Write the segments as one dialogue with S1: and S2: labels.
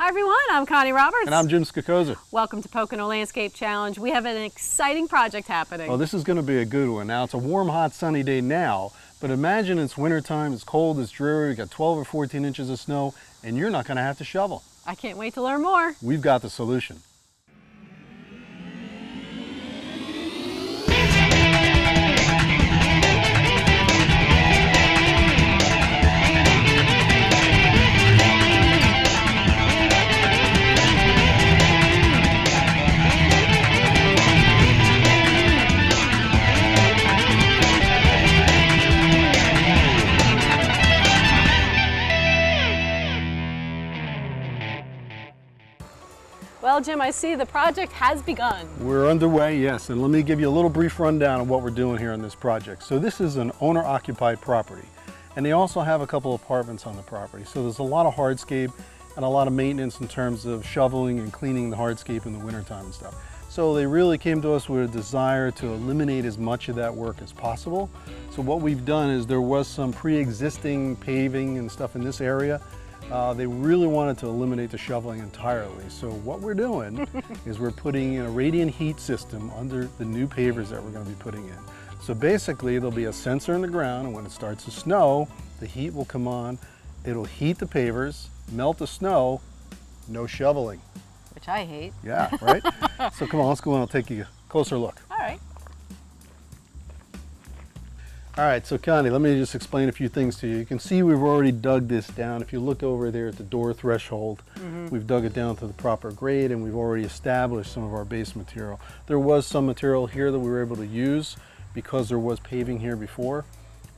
S1: Hi everyone, I'm Connie Roberts.
S2: And I'm Jim Skakoza.
S1: Welcome to Pocono Landscape Challenge. We have an exciting project happening.
S2: Well, this is going to be a good one. Now, it's a warm, hot, sunny day now, but imagine it's wintertime, it's cold, it's dreary, we got 12 or 14 inches of snow, and you're not going to have to shovel.
S1: I can't wait to learn more.
S2: We've got the solution.
S1: Well, Jim, I see the project has begun.
S2: We're underway, yes, and let me give you a little brief rundown of what we're doing here on this project. So this is an owner-occupied property, and they also have a couple of apartments on the property. So there's a lot of hardscape and a lot of maintenance in terms of shoveling and cleaning the hardscape in the wintertime and stuff. So they really came to us with a desire to eliminate as much of that work as possible. So what we've done is there was some pre-existing paving and stuff in this area. They really wanted to eliminate the shoveling entirely. So what we're doing is we're putting in a radiant heat system under the new pavers that we're going to be putting in. So basically there'll be a sensor in the ground, and when it starts to snow, the heat will come on, it'll heat the pavers, melt the snow, no shoveling.
S1: Which I hate.
S2: Yeah, right? So come on, let's go in, I'll take you a closer look.
S1: All right.
S2: All right, so Connie, let me just explain a few things to you. You can see we've already dug this down. If you look over there at the door threshold, we've dug it down to the proper grade, and we've already established some of our base material. There was some material here that we were able to use because there was paving here before,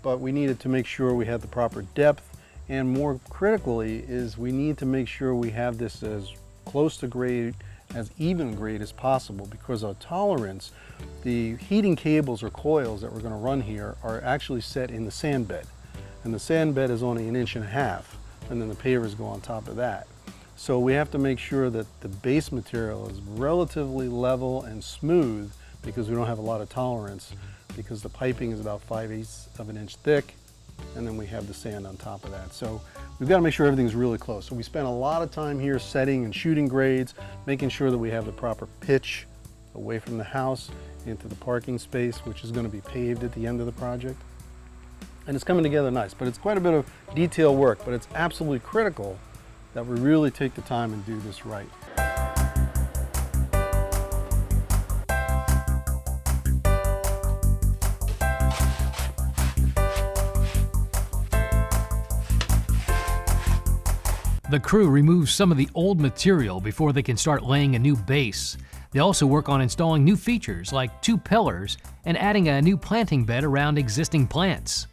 S2: but we needed to make sure we had the proper depth, and more critically is we need to make sure we have this as close to grade, as even grade as possible, because our tolerance, the heating cables or coils that we're going to run here are actually set in the sand bed, and the sand bed is only 1.5 inches, and then the pavers go on top of that. So we have to make sure that the base material is relatively level and smooth, because we don't have a lot of tolerance, because the piping is about 5/8 of an inch thick, and then we have the sand on top of that. So we've got to make sure everything's really close. So we spent a lot of time here setting and shooting grades, making sure that we have the proper pitch away from the house into the parking space, which is going to be paved at the end of the project. And it's coming together nice, but it's quite a bit of detail work, but it's absolutely critical that we really take the time and do this right.
S3: The crew removes some of the old material before they can start laying a new base. They also work on installing new features like 2 pillars and adding a new planting bed around existing plants.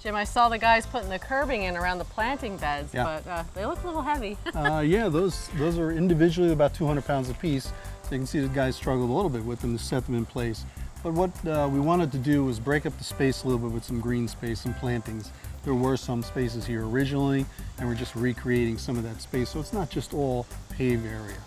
S1: Jim, I saw the guys putting the curbing in around the planting beds, but they look a little heavy.
S2: Yeah, those are individually about 200 pounds a piece. So you can see the guys struggled a little bit with them to set them in place. But what we wanted to do was break up the space a little bit with some green space and plantings. There were some spaces here originally, and we're just recreating some of that space, so it's not just all paved area.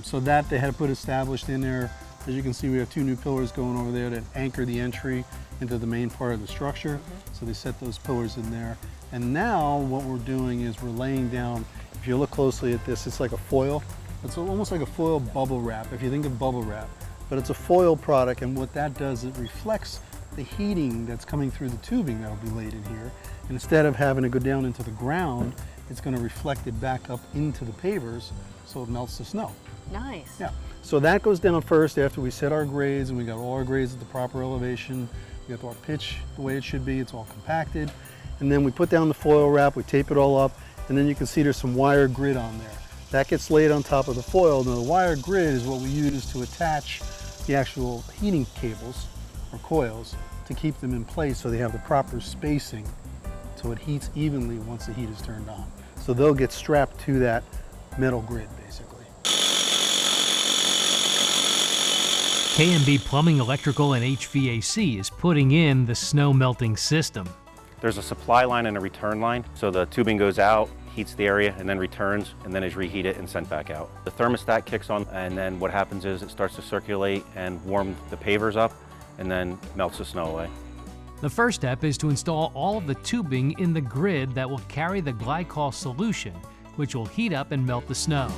S2: So that they had to put established in there. As you can see, we have 2 new pillars going over there that anchor the entry into the main part of the structure. So they set those pillars in there. And now what we're doing is we're laying down, if you look closely at this, it's like a foil. It's almost like a foil bubble wrap, if you think of bubble wrap. But it's a foil product, and what that does, it reflects the heating that's coming through the tubing that'll be laid in here. And instead of having to go down into the ground, it's going to reflect it back up into the pavers, so it melts the snow.
S1: Nice.
S2: Yeah. So that goes down first after we set our grades, and we got all our grades at the proper elevation. We got our pitch the way it should be. It's all compacted. And then we put down the foil wrap, we tape it all up, and then you can see there's some wire grid on there. That gets laid on top of the foil. Now the wire grid is what we use to attach the actual heating cables or coils to keep them in place so they have the proper spacing so it heats evenly once the heat is turned on. So they'll get strapped to that metal grid basically.
S3: K&B Plumbing, Electrical, and HVAC is putting in the snow melting system.
S4: There's a supply line and a return line, so the tubing goes out, heats the area, and then returns, and then is reheated and sent back out. The thermostat kicks on, and then what happens is it starts to circulate and warm the pavers up, and then melts the snow away.
S3: The first step is to install all of the tubing in the grid that will carry the glycol solution, which will heat up and melt the snow.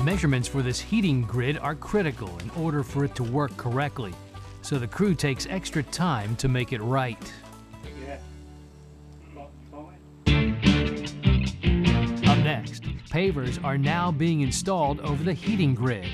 S3: Measurements for this heating grid are critical in order for it to work correctly, so the crew takes extra time to make it right. Up next, pavers are now being installed over the heating grid.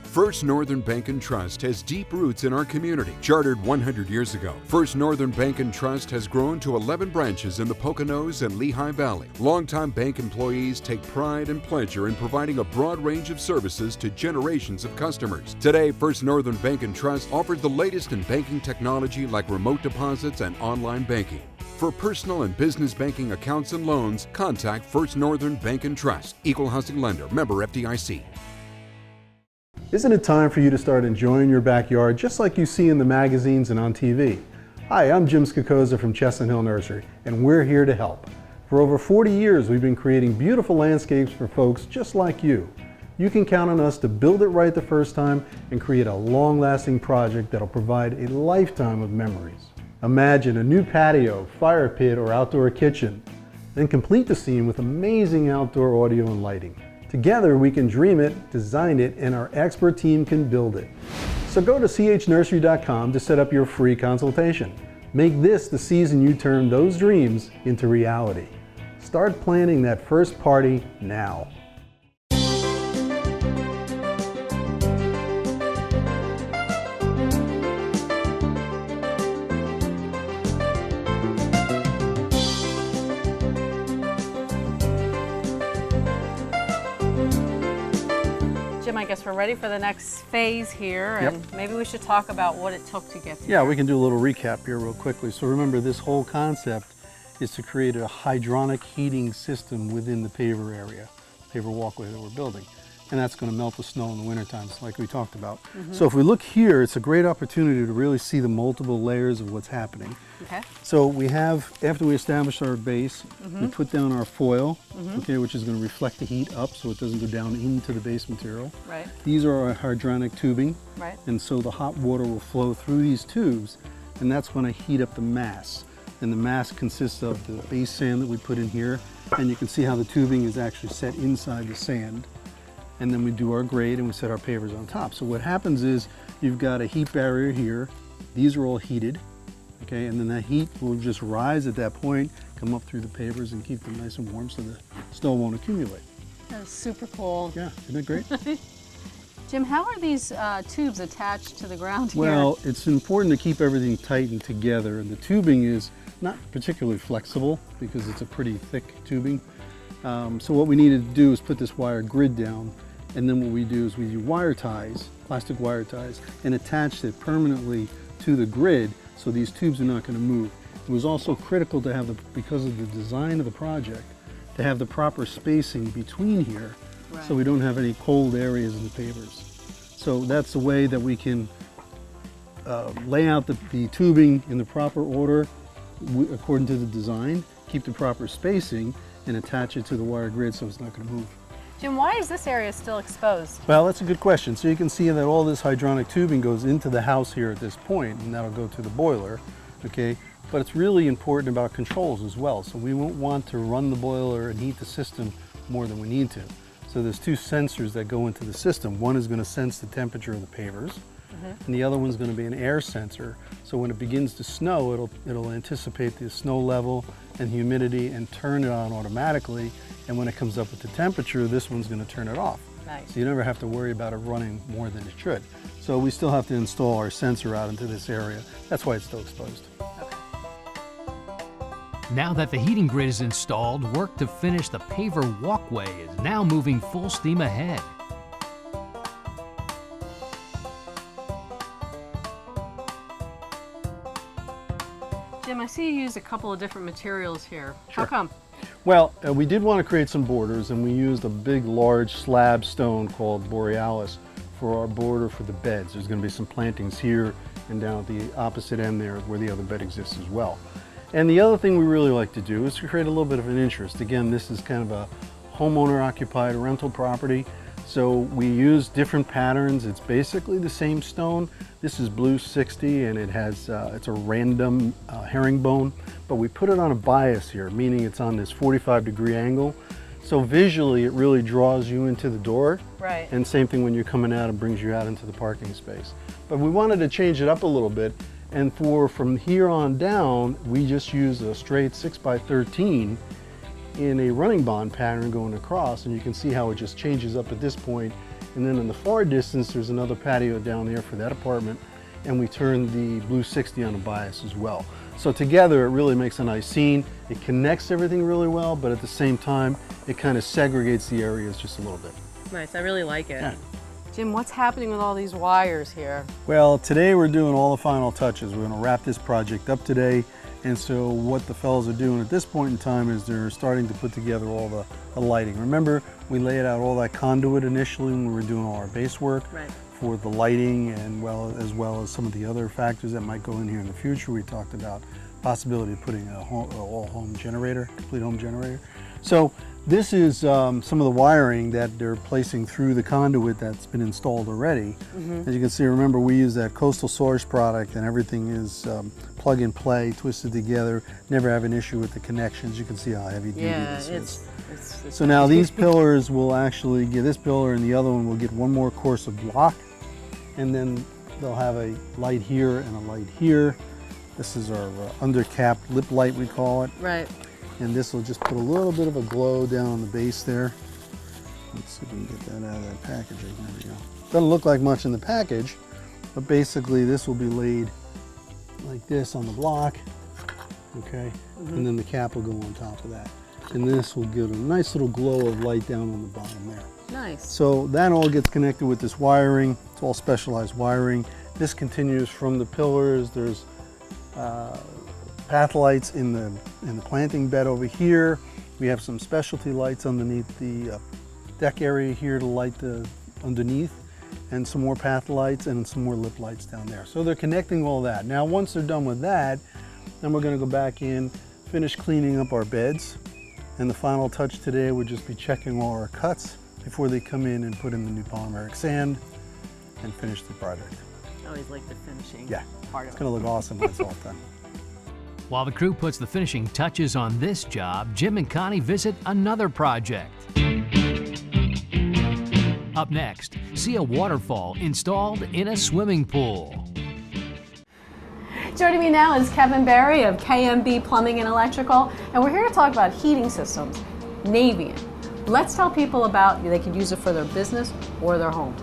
S5: First Northern Bank & Trust has deep roots in our community. Chartered 100 years ago, First Northern Bank & Trust has grown to 11 branches in the Poconos and Lehigh Valley. Longtime bank employees take pride and pleasure in providing a broad range of services to generations of customers. Today, First Northern Bank & Trust offers the latest in banking technology like remote deposits and online banking. For personal and business banking accounts and loans, contact First Northern Bank & Trust. Equal housing lender, member FDIC.
S2: Isn't it time for you to start enjoying your backyard just like you see in the magazines and on TV? Hi, I'm Jim Skakoza from Chestnut Hill Nursery, and we're here to help. For over 40 years, we've been creating beautiful landscapes for folks just like you. You can count on us to build it right the first time and create a long-lasting project that'll provide a lifetime of memories. Imagine a new patio, fire pit, or outdoor kitchen. Then complete the scene with amazing outdoor audio and lighting. Together we can dream it, design it, and our expert team can build it. So go to chnursery.com to set up your free consultation. Make this the season you turn those dreams into reality. Start planning that first party now.
S1: Jim, I guess we're ready for the next phase here, and maybe we should talk about what it took to get to
S2: Yeah,
S1: here.
S2: we can do a little recap here real quickly. So remember, this whole concept is to create a hydronic heating system within the paver area, paver walkway that we're building. And that's going to melt the snow in the winter times, like we talked about. So if we look here, it's a great opportunity to really see the multiple layers of what's happening.
S1: Okay.
S2: So we have, after we establish our base, we put down our foil, okay, which is going to reflect the heat up so it doesn't go down into the base material.
S1: Right.
S2: These are our hydronic tubing,
S1: Right.
S2: and so the hot water will flow through these tubes, and that's going to heat up the mass. And the mass consists of the base sand that we put in here, and you can see how the tubing is actually set inside the sand. And then we do our grade and we set our pavers on top. So what happens is you've got a heat barrier here. These are all heated, okay? And then that heat will just rise at that point, come up through the pavers and keep them nice and warm so the snow won't accumulate.
S1: That is super cool.
S2: Yeah, isn't it great?
S1: Jim, how are these tubes attached to the ground here?
S2: Well, it's important to keep everything tightened together, and the tubing is not particularly flexible because it's a pretty thick tubing. So what we needed to do is put this wire grid down, and then what we do is we do wire ties, plastic wire ties, and attach it permanently to the grid so these tubes are not going to move. It was also critical to have, because of the design of the project, to have the proper spacing between here, so we don't have any cold areas in the pavers. So that's the way that we can lay out the tubing in the proper order according to the design, keep the proper spacing, and attach it to the wire grid so it's not going to move.
S1: Jim, why is this area still exposed?
S2: Well, that's a good question. So you can see that all this hydronic tubing goes into the house here at this point, and that'll go to the boiler, okay? But it's really important about controls as well. So we won't want to run the boiler and heat the system more than we need to. So there's two sensors that go into the system. One is going to sense the temperature of the pavers, and the other one's going to be an air sensor. So when it begins to snow, it'll anticipate the snow level and humidity and turn it on automatically. And when it comes up with the temperature, this one's going to turn it off.
S1: Nice.
S2: So you never have to worry about it running more than it should. So we still have to install our sensor out into this area. That's why it's still exposed.
S3: Now that the heating grid is installed, work to finish the paver walkway is now moving full steam ahead.
S1: Jim, I see you used a couple of different materials here. How
S2: Sure.
S1: come?
S2: Well, we did want to create some borders, and we used a big, large slab stone called borealis for our border for the beds. There's going to be some plantings here and down at the opposite end there where the other bed exists as well. And the other thing we really like to do is to create a little bit of an interest. Again, this is kind of a homeowner occupied rental property. So we use different patterns. It's basically the same stone. This is blue 60 and it has, it's a random herringbone, but we put it on a bias here, meaning it's on this 45-degree angle. So visually it really draws you into the door.
S1: Right.
S2: And same thing when you're coming out, it brings you out into the parking space. But we wanted to change it up a little bit. And from here on down, we just use a straight 6x13 in a running bond pattern going across, and you can see how it just changes up at this point. And then in the far distance, there's another patio down there for that apartment, and we turn the blue 60 on a bias as well. So together, it really makes a nice scene. It connects everything really well, but at the same time, it kind of segregates the areas just a little bit.
S1: Nice, I really like it.
S2: Yeah.
S1: Jim, what's happening with all these wires here?
S2: Well, today we're doing all the final touches. We're going to wrap this project up today. And so what the fellows are doing at this point in time is they're starting to put together all the lighting. Remember, we laid out all that conduit initially when we were doing all our base work for the lighting, and as well as some of the other factors that might go in here in the future. We talked about possibility of putting a all-home generator, complete home generator. So this is some of the wiring that they're placing through the conduit that's been installed already. As you can see, remember, we use that Coastal Source product, and everything is plug and play, twisted together, never have an issue with the connections. You can see how heavy duty this is. So now these pillars will actually get, this pillar and the other one will get one more course of block, and then they'll have a light here and a light here. This is our undercap lip light, we call it.
S1: Right.
S2: And this will just put a little bit of a glow down on the base there. Let's see if we can get that out of that packaging. There we go. Doesn't look like much in the package, but basically this will be laid like this on the block, okay? And then the cap will go on top of that. And this will give a nice little glow of light down on the bottom there.
S1: Nice.
S2: So that all gets connected with this wiring. It's all specialized wiring. This continues from the pillars. There's path lights in the planting bed over here. We have some specialty lights underneath the deck area here to light the underneath, and some more path lights and some more lip lights down there. So they're connecting all that. Now once they're done with that, then we're going to go back in, finish cleaning up our beds, and the final touch today would just be checking all our cuts before they come in and put in the new polymeric sand and finish the project.
S1: I always like the finishing part of
S2: It's going to look awesome when it's all done.
S3: While the crew puts the finishing touches on this job, Jim and Connie visit another project. Up next, see a waterfall installed in a swimming pool.
S1: Joining me now is Kevin Berry of KMB Plumbing and Electrical, and we're here to talk about heating systems, Navian. Let's tell people about, they can use it for their business or their home.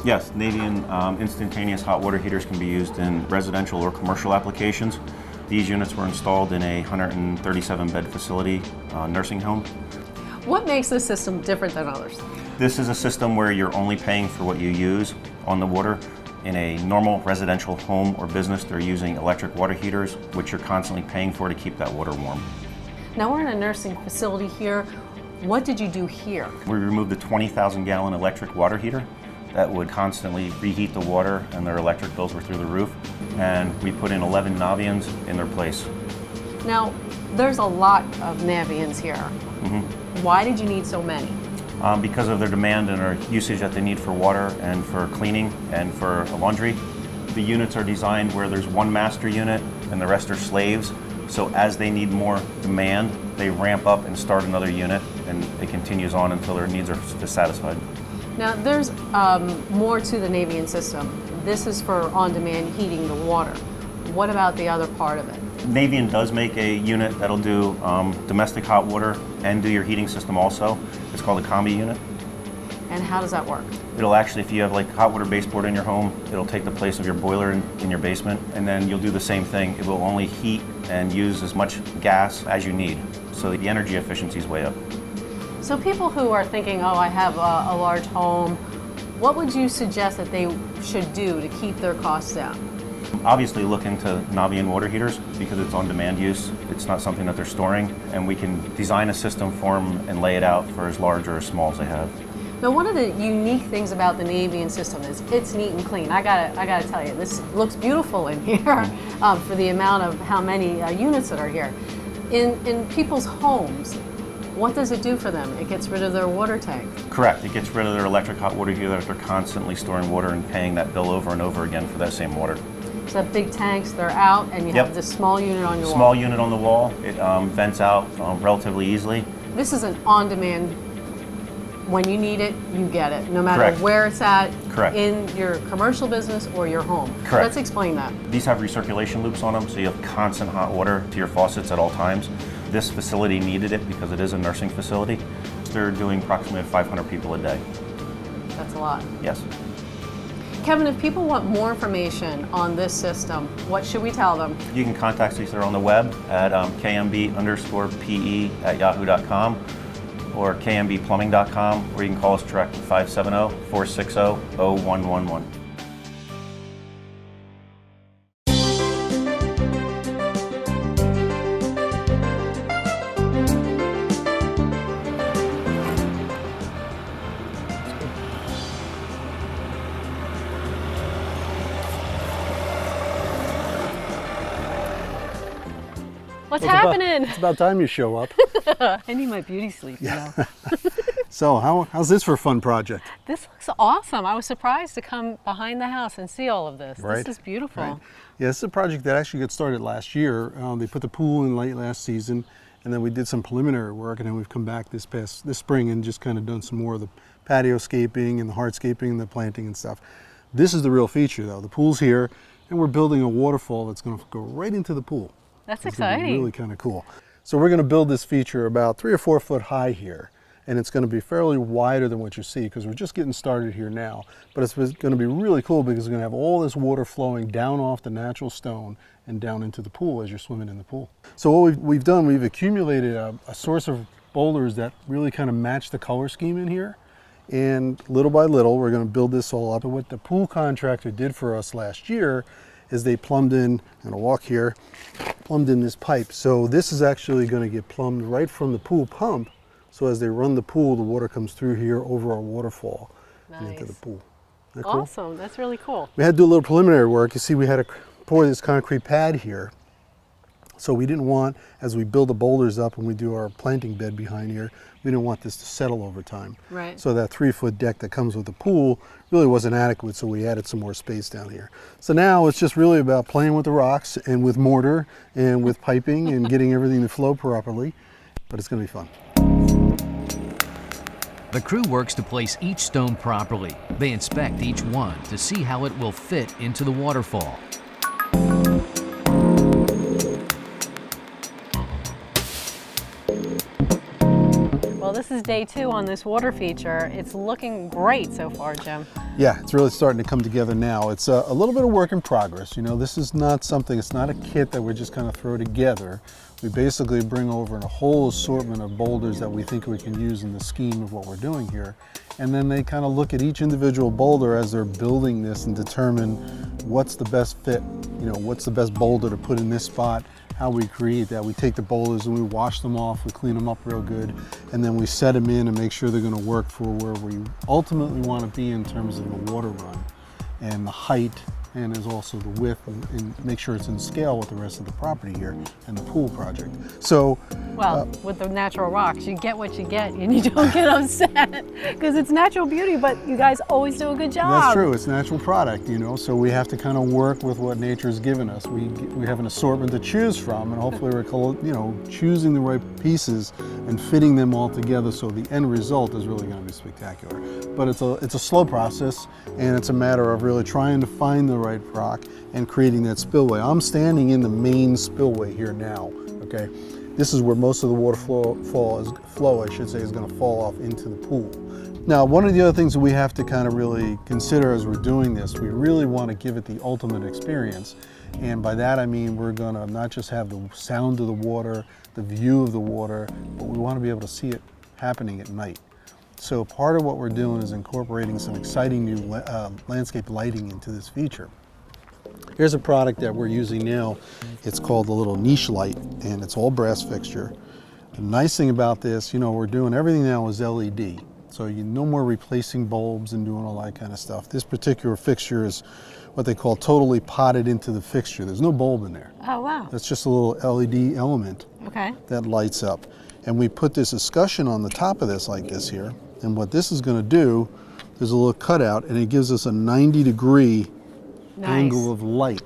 S4: Yes, Navian instantaneous hot water heaters can be used in residential or commercial applications. These units were installed in a 137-bed facility nursing home.
S1: What makes this system different than others?
S4: This is a system where you're only paying for what you use on the water. In a normal residential home or business, they're using electric water heaters, which you're constantly paying for to keep that water warm.
S1: Now we're in a nursing facility here. What did you do here?
S4: We removed the 20,000-gallon electric water heater that would constantly reheat the water, and their electric bills were through the roof. And we put in 11 Navians in their place.
S1: Now, there's a lot of Navians here. Why did you need so many?
S4: Because of their demand and their usage that they need for water and for cleaning and for laundry. The units are designed where there's one master unit and the rest are slaves. So as they need more demand, they ramp up and start another unit, and it continues on until their needs are satisfied.
S1: Now, there's more to the Navian system. This is for on-demand heating the water. What about the other part of it?
S4: Navian does make a unit that'll do domestic hot water and do your heating system also. It's called a combi unit.
S1: And how does that work?
S4: It'll actually, if you have like hot water baseboard in your home, it'll take the place of your boiler in your basement, and then you'll do the same thing. It will only heat and use as much gas as you need. So the energy efficiency is way up.
S1: So people who are thinking, oh, I have a large home, what would you suggest that they should do to keep their costs down?
S4: Obviously look into Navian water heaters because it's on-demand use. It's not something that they're storing, and we can design a system for them and lay it out for as large or as small as they have.
S1: Now, one of the unique things about the Navian system is it's neat and clean. I gotta tell you, this looks beautiful in here for the amount of how many units that are here. In people's homes, what does it do for them? It gets rid of their water tank.
S4: Correct. It gets rid of their electric hot water heater that they're constantly storing water and paying that bill over and over again for that same water.
S1: So big tanks, they're out, and you have this small unit on your wall.
S4: Small unit on the wall. It vents out relatively easily.
S1: This is an on-demand. When you need it, you get it, no matter
S4: Correct.
S1: where it's at,
S4: Correct.
S1: in your commercial business or your home.
S4: Correct.
S1: Let's explain that.
S4: These have recirculation loops on them, so you have constant hot water to your faucets at all times. This facility needed it because it is a nursing facility. They're doing approximately 500 people a day.
S1: That's a lot.
S4: Yes.
S1: Kevin, if people want more information on this system, what should we tell them?
S4: You can contact us either on the web at kmb_pe@yahoo.com or kmbplumbing.com, or you can call us direct at 570-460-0111.
S1: What's happening?
S2: It's about time you show up.
S1: I need my beauty sleep, you know.
S2: So how's this for a fun project?
S1: This looks awesome. I was surprised to come behind the house and see all of this.
S2: Right.
S1: This is beautiful.
S2: Right. Yeah, this is a project that actually got started last year. They put the pool in late last season, and then we did some preliminary work, and then we've come back this spring and just kind of done some more of the patio scaping and the hardscaping and the planting and stuff. This is the real feature, though. The pool's here, and we're building a waterfall that's going to go right into the pool.
S1: That's
S2: It's gonna be
S1: exciting.
S2: really kind of cool. So we're going to build this feature about 3 or 4 foot high here, and it's going to be fairly wider than what you see because we're just getting started here now. But it's going to be really cool because it's going to have all this water flowing down off the natural stone and down into the pool as you're swimming in the pool. So what we've done, we've accumulated a source of boulders that really kind of match the color scheme in here. And little by little, we're going to build this all up. And what the pool contractor did for us last year is they plumbed in, and I'll walk here, plumbed in this pipe. So this is actually going to get plumbed right from the pool pump. So as they run the pool, the water comes through here over our waterfall and into the
S1: Nice.
S2: pool. Isn't that cool?
S1: Awesome. That's really cool.
S2: We had to do a little preliminary work. You see, we had to pour this concrete pad here. So we didn't want, as we build the boulders up and we do our planting bed behind here, we didn't want this to settle over time.
S1: Right.
S2: So that 3 foot deck that comes with the pool really wasn't adequate, so we added some more space down here. So now it's just really about playing with the rocks and with mortar and with piping and getting everything to flow properly, but it's gonna be fun.
S3: The crew works to place each stone properly. They inspect each one to see how it will fit into the waterfall.
S1: Well, this is day 2 on this water feature. It's looking great so far, Jim.
S2: Yeah, it's really starting to come together now. It's a little bit of work in progress. You know, this is not something, it's not a kit that we just kind of throw together. We basically bring over a whole assortment of boulders that we think we can use in the scheme of what we're doing here. And then they kind of look at each individual boulder as they're building this and determine what's the best fit, you know, what's the best boulder to put in this spot, how we create that. We take the boulders and we wash them off, we clean them up real good, and then we set them in and make sure they're gonna work for where we ultimately want to be in terms of the water run and the height, and is also the width, and make sure it's in scale with the rest of the property here and the pool project. So,
S1: Well, with the natural rocks, you get what you get and you don't get upset because it's natural beauty, but you guys always do a good job.
S2: that's true, it's a natural product, you know, so we have to kind of work with what nature's given us. We have an assortment to choose from, and hopefully we're, you know, choosing the right pieces and fitting them all together so the end result is really going to be spectacular. But it's a slow process, and it's a matter of really trying to find the right rock and creating that spillway. I'm standing in the main spillway here now, okay? This is where most of the water flow, I should say, is going to fall off into the pool. Now, one of the other things that we have to kind of really consider as we're doing this, we really want to give it the ultimate experience. And by that I mean we're going to not just have the sound of the water, the view of the water, but we want to be able to see it happening at night. So part of what we're doing is incorporating some exciting new landscape lighting into this feature. Here's a product that we're using now. It's called the little niche light, and it's all brass fixture. The nice thing about this, you know, we're doing everything now is LED. So you no more replacing bulbs and doing all that kind of stuff. This particular fixture is what they call totally potted into the fixture. There's no bulb in there.
S1: Oh, wow.
S2: That's just a little LED element
S1: Okay.
S2: that lights up. And we put this escutcheon on the top of this like this here. And what this is going to do, there's a little cutout, and it gives us a 90-degree angle of light.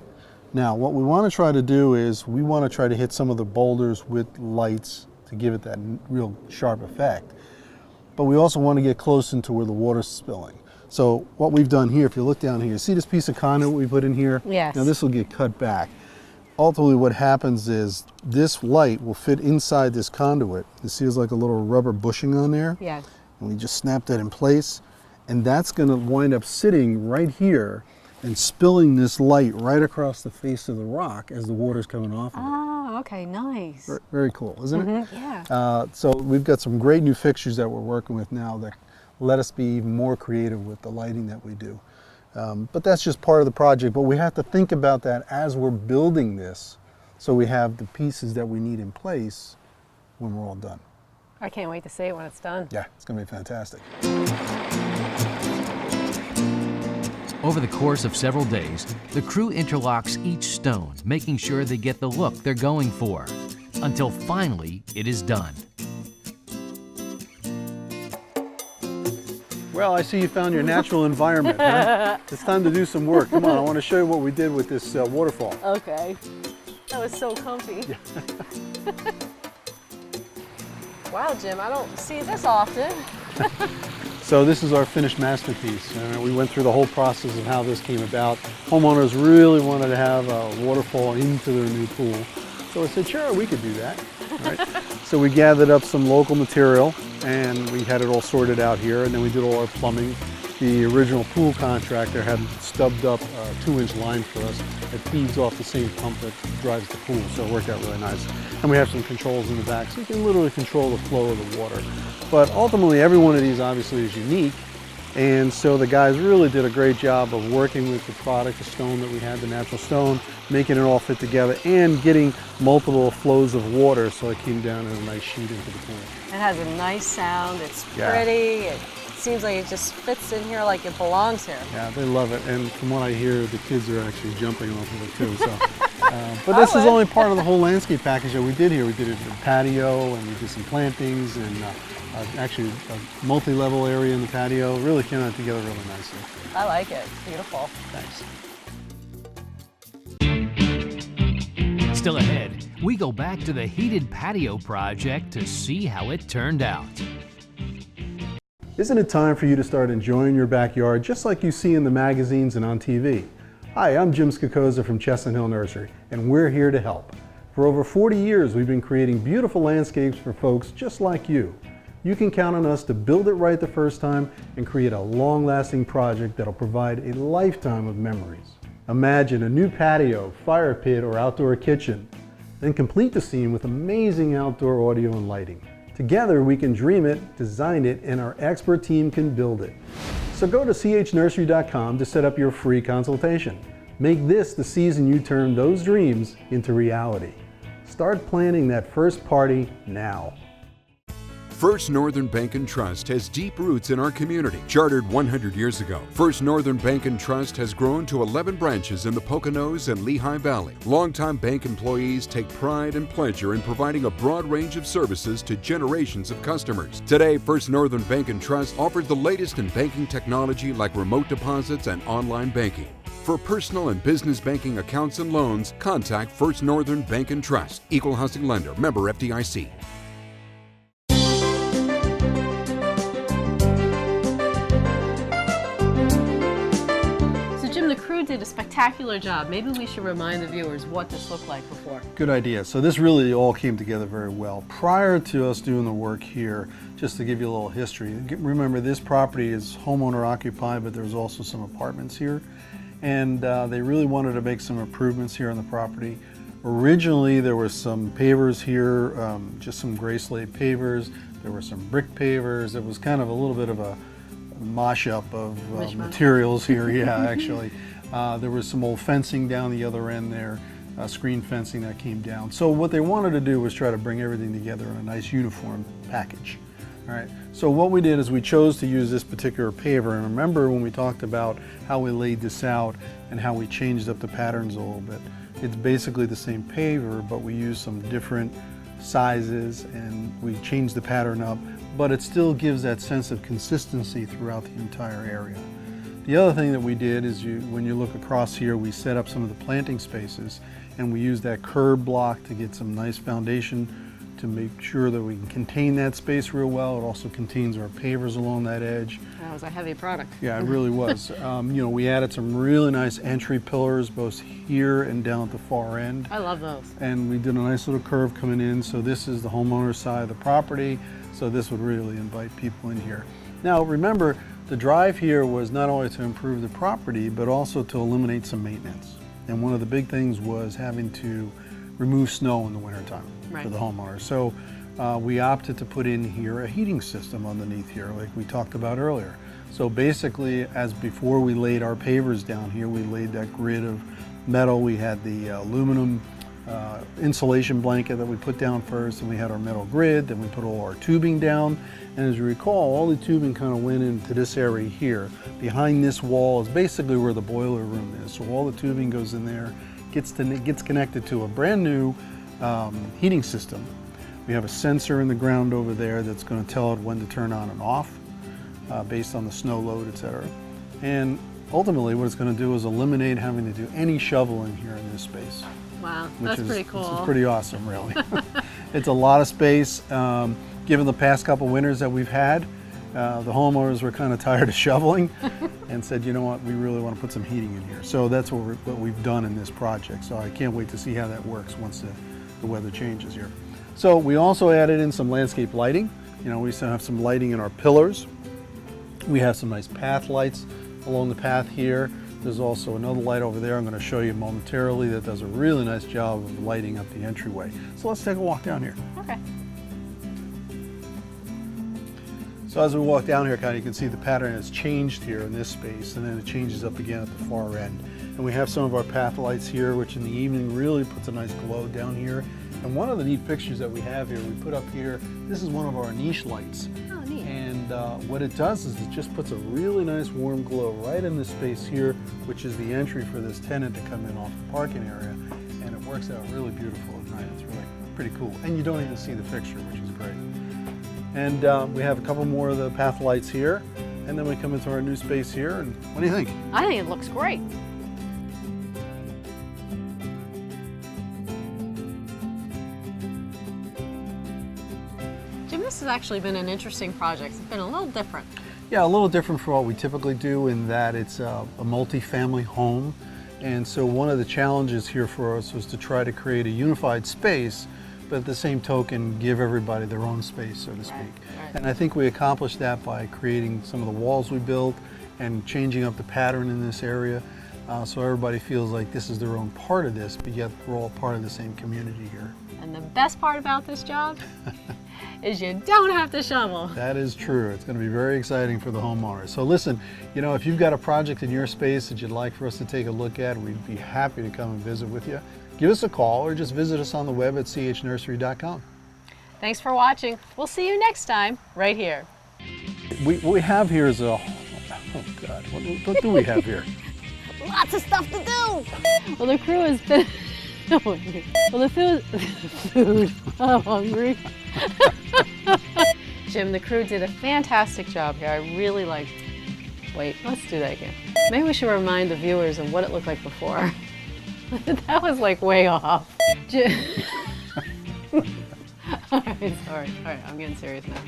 S2: Now, what we want to try to do is we want to try to hit some of the boulders with lights to give it that real sharp effect. But we also want to get close into where the water's spilling. So what we've done here, if you look down here, see this piece of conduit we put in here?
S1: Yes.
S2: Now this will get cut back. Ultimately what happens is this light will fit inside this conduit. You see there's like a little rubber bushing on there?
S1: Yes.
S2: And we just snap that in place, and that's going to wind up sitting right here and spilling this light right across the face of the rock as the water's coming off of it.
S1: Oh, okay, nice.
S2: Very cool, isn't it?
S1: Yeah.
S2: So we've got some great new fixtures that we're working with now that let us be even more creative with the lighting that we do. But that's just part of the project, but we have to think about that as we're building this, so we have the pieces that we need in place when we're all done.
S1: I can't wait to see it when it's done.
S2: Yeah, it's going to be fantastic.
S3: Over the course of several days, the crew interlocks each stone, making sure they get the look they're going for, until finally it is done.
S2: Well, I see you found your natural environment, huh? It's time to do some work. Come on, I want to show you what we did with this waterfall.
S1: Okay. That was so comfy. Wow, Jim, I don't see this often.
S2: So this is our finished masterpiece. We went through the whole process of how this came about. Homeowners really wanted to have a waterfall into their new pool. So I said, sure, we could do that. Right? So we gathered up some local material and we had it all sorted out here, and then we did all our plumbing. The original pool contractor had stubbed up a 2-inch line for us that feeds off the same pump that drives the pool, so it worked out really nice. And we have some controls in the back, so you can literally control the flow of the water. But ultimately, every one of these obviously is unique, and so the guys really did a great job of working with the product, the stone that we had, the natural stone, making it all fit together, and getting multiple flows of water so it came down in a nice sheet into the pool.
S1: It has a nice sound, it's
S2: Yeah.
S1: pretty, it seems like it just fits in here like it belongs here.
S2: Yeah, they love it, and from what I hear, the kids are actually jumping off of it too. So, but this is only part of the whole landscape package that we did here. We did it in the patio, and we did some plantings, and actually a multi-level area in the patio. Really came out together really nicely.
S1: I like it, it's beautiful.
S2: Thanks.
S3: Still ahead, we go back to the heated patio project to see how it turned out.
S2: Isn't it time for you to start enjoying your backyard just like you see in the magazines and on TV? Hi, I'm Jim Skakoza from Chestnut Hill Nursery, and we're here to help. For over 40 years, we've been creating beautiful landscapes for folks just like you. You can count on us to build it right the first time and create a long-lasting project that'll provide a lifetime of memories. Imagine a new patio, fire pit, or outdoor kitchen. Then complete the scene with amazing outdoor audio and lighting. Together we can dream it, design it, and our expert team can build it. So go to chnursery.com to set up your free consultation. Make this the season you turn those dreams into reality. Start planning that first party now.
S5: First Northern Bank and Trust has deep roots in our community. Chartered 100 years ago, First Northern Bank and Trust has grown to 11 branches in the Poconos and Lehigh Valley. Longtime bank employees take pride and pleasure in providing a broad range of services to generations of customers. Today, First Northern Bank and Trust offers the latest in banking technology like remote deposits and online banking. For personal and business banking accounts and loans, contact First Northern Bank and Trust. Equal housing lender, member FDIC.
S1: Did a spectacular job. Maybe we should remind the viewers what this looked like before.
S2: Good idea. So this really all came together very well. Prior to us doing the work here, just to give you a little history, remember this property is homeowner occupied, but there's also some apartments here. And they really wanted to make some improvements here on the property. Originally there were some pavers here, just some gray slate pavers. There were some brick pavers. It was kind of a little bit of a mash-up of materials here, yeah, actually. There was some old fencing down the other end there, screen fencing that came down. So what they wanted to do was try to bring everything together in a nice uniform package. All right, so what we did is we chose to use this particular paver, and remember when we talked about how we laid this out and how we changed up the patterns a little bit. It's basically the same paver, but we used some different sizes and we changed the pattern up, but it still gives that sense of consistency throughout the entire area. The other thing that we did is when you look across here, we set up some of the planting spaces and we used that curb block to get some nice foundation to make sure that we can contain that space real well. It also contains our pavers along that edge.
S1: That was a heavy product.
S2: Yeah, it really was. We added some really nice entry pillars both here and down at the far end.
S1: I love those.
S2: And we did a nice little curve coming in. So this is the homeowner's side of the property. So this would really invite people in here. Now remember, the drive here was not only to improve the property, but also to eliminate some maintenance. And one of the big things was having to remove snow in the wintertime for the homeowner. So we opted to put in here a heating system underneath here, like we talked about earlier. So basically, as before we laid our pavers down here, we laid that grid of metal. We had the aluminum insulation blanket that we put down first, and we had our metal grid, then we put all our tubing down. And as you recall, all the tubing kind of went into this area here. Behind this wall is basically where the boiler room is. So all the tubing goes in there, gets connected to a brand new heating system. We have a sensor in the ground over there that's going to tell it when to turn on and off based on the snow load, etc. And ultimately what it's going to do is eliminate having to do any shoveling here in this space.
S1: Wow, that's pretty cool.
S2: Which is pretty awesome, really. It's a lot of space. Given the past couple winters that we've had, the homeowners were kind of tired of shoveling and said, you know what, we really want to put some heating in here. So that's what we've done in this project. So I can't wait to see how that works once the weather changes here. So we also added in some landscape lighting. We still have some lighting in our pillars. We have some nice path lights along the path here. There's also another light over there I'm going to show you momentarily that does a really nice job of lighting up the entryway. So let's take a walk down here.
S1: Okay.
S2: So as we walk down here, you can see the pattern has changed here in this space, and then it changes up again at the far end. And we have some of our path lights here, which in the evening really puts a nice glow down here. And one of the neat fixtures that we have here, we put up here, this is one of our niche lights.
S1: Oh, neat.
S2: And what it does is it just puts a really nice warm glow right in this space here, which is the entry for this tenant to come in off the parking area. And it works out really beautiful at night. It's really pretty cool. And you don't even see the fixture, which is great. And we have a couple more of the path lights here, and then we come into our new space here, and what do you think?
S1: I think it looks great. Jim, this has actually been an interesting project. It's been a little different.
S2: Yeah, a little different from what we typically do in that it's a multi-family home. And so one of the challenges here for us was to try to create a unified space, but at the same token, give everybody their own space, so to speak.
S1: Right.
S2: And I think we accomplished that by creating some of the walls we built and changing up the pattern in this area, so everybody feels like this is their own part of this, but yet we're all part of the same community here.
S1: And the best part about this job is you don't have to shovel.
S2: That is true. It's going to be very exciting for the homeowners. So listen, if you've got a project in your space that you'd like for us to take a look at, we'd be happy to come and visit with you. Give us a call or just visit us on the web at chnursery.com.
S1: Thanks for watching. We'll see you next time right here.
S2: What we have here is oh God, what do we have here?
S1: Lots of stuff to do. Well, the crew has been, well, the food, I'm hungry. Jim, the crew did a fantastic job here. I really liked, wait, let's do that again. Maybe we should remind the viewers of what it looked like before. That was like way off. All right, sorry. All right, I'm getting serious now.